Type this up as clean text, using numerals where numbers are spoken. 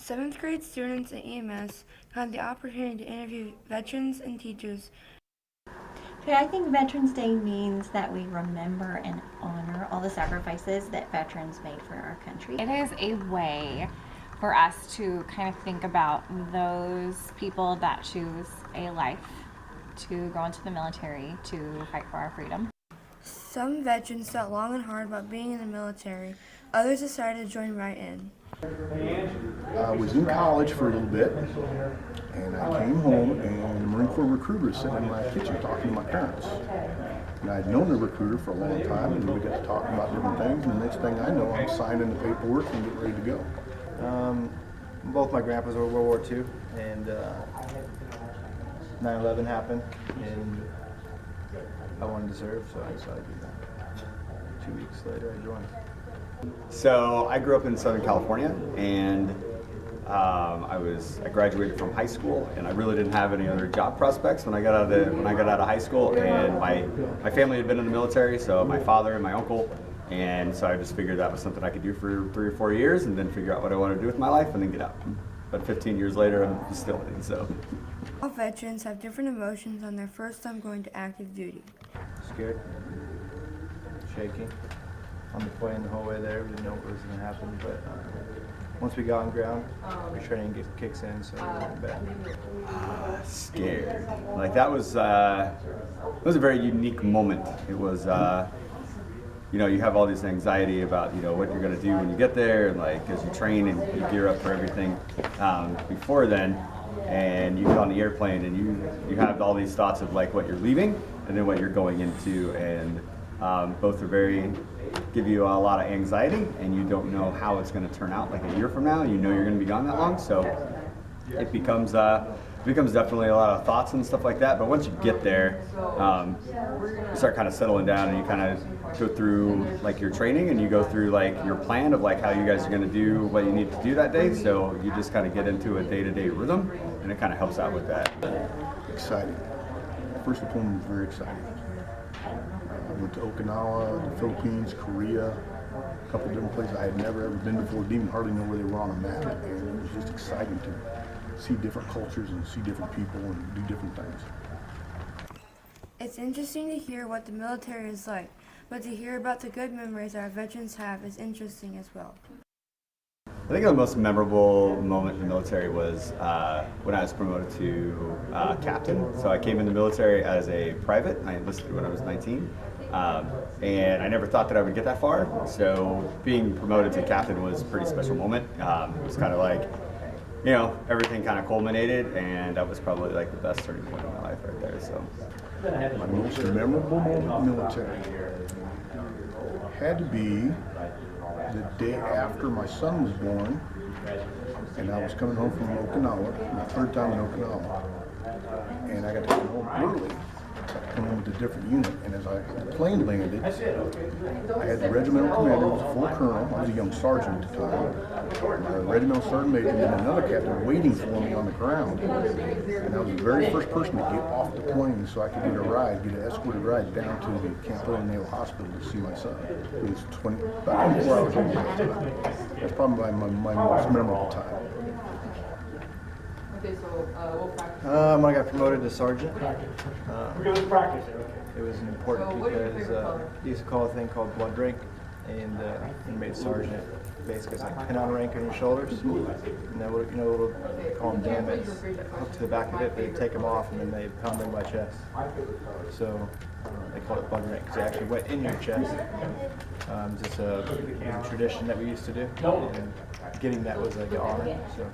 Seventh grade students at EMS had the opportunity to interview veterans and teachers. Okay, I think Veterans Day means that we remember and honor all the sacrifices that veterans made for our country. It is a way for us to kind of think about those people that choose a life to go into the military to fight for our freedom. Some veterans thought long and hard about being in the military. Others decided to join right in. I was in college for a little bit, and I came home, and the Marine Corps recruiter was sitting in my kitchen talking to my parents. And I'd known the recruiter for a long time, and we got to talking about different things, and the next thing I know, I'm signing the paperwork and getting ready to go. Both my grandpas were World War II, and 9/11 happened, and I wanted to serve, so I decided to do that. 2 weeks later, I joined. So I grew up in Southern California, and I graduated from high school, and I really didn't have any other job prospects when I got out of high school. And my family had been in the military, so my father and my uncle, and so I just figured that was something I could do for 3 or 4 years, and then figure out what I wanted to do with my life, and then get out. But 15 years later, I'm still in. So All veterans have different emotions on their first time going to active duty. Scared, shaking, on the plane the whole way there. We didn't know what was going to happen, but once we got on ground, our training kicks in, so it wasn't bad. scared. Like that was a very unique moment. It was. You have all this anxiety about, what you're going to do when you get there, and like as you train and you gear up for everything before then, and you get on the airplane and you have all these thoughts of like what you're leaving and then what you're going into, and both are give you a lot of anxiety, and you don't know how it's going to turn out like a year from now. You're going to be gone that long, so it becomes definitely a lot of thoughts and stuff like that. But once you get there, you start kind of settling down, and you kind of go through like your training, and you go through like your plan of like how you guys are going to do what you need to do that day. So you just kind of get into a day-to-day rhythm, and it kind of helps out with that. Exciting. First deployment was very exciting. I went to Okinawa, the Philippines, Korea, a couple different places I had never ever been before, didn't even hardly know where they were on a map, and it was just exciting to see different cultures and see different people and do different things. It's interesting to hear what the military is like, but to hear about the good memories our veterans have is interesting as well. I think the most memorable moment in the military was when I was promoted to captain. So I came in the military as a private. I enlisted when I was 19. And I never thought that I would get that far. So being promoted to captain was a pretty special moment. It was kind of like, everything kind of culminated, and that was probably like the best turning point in my life right there. So My most memorable moment in the military had to be the day after my son was born, and I was coming home from Okinawa, my third time in Okinawa, and I got to come home early. Come home with a different unit, and as the plane landed, I had the regimental commander, who was a full colonel. I was a young sergeant at the time. My regimental sergeant major, and then another captain waiting for me on the ground. And I was the very first person to get off the plane so I could get an escorted ride down to the Camp Hill Naval Hospital to see my son. It was about 24 hours old at the time. That's probably my most memorable time. When I got promoted to sergeant, it was important because he used to call a thing called blood rank, and when you made sergeant, basically it's like pin on rank on your shoulders, and then little call them dammits, hook to the back of it, they'd take them off, and then they pound them in my chest. So they call it blood rank because they actually went in your chest. Just a tradition that we used to do, and getting that was like an honor. So.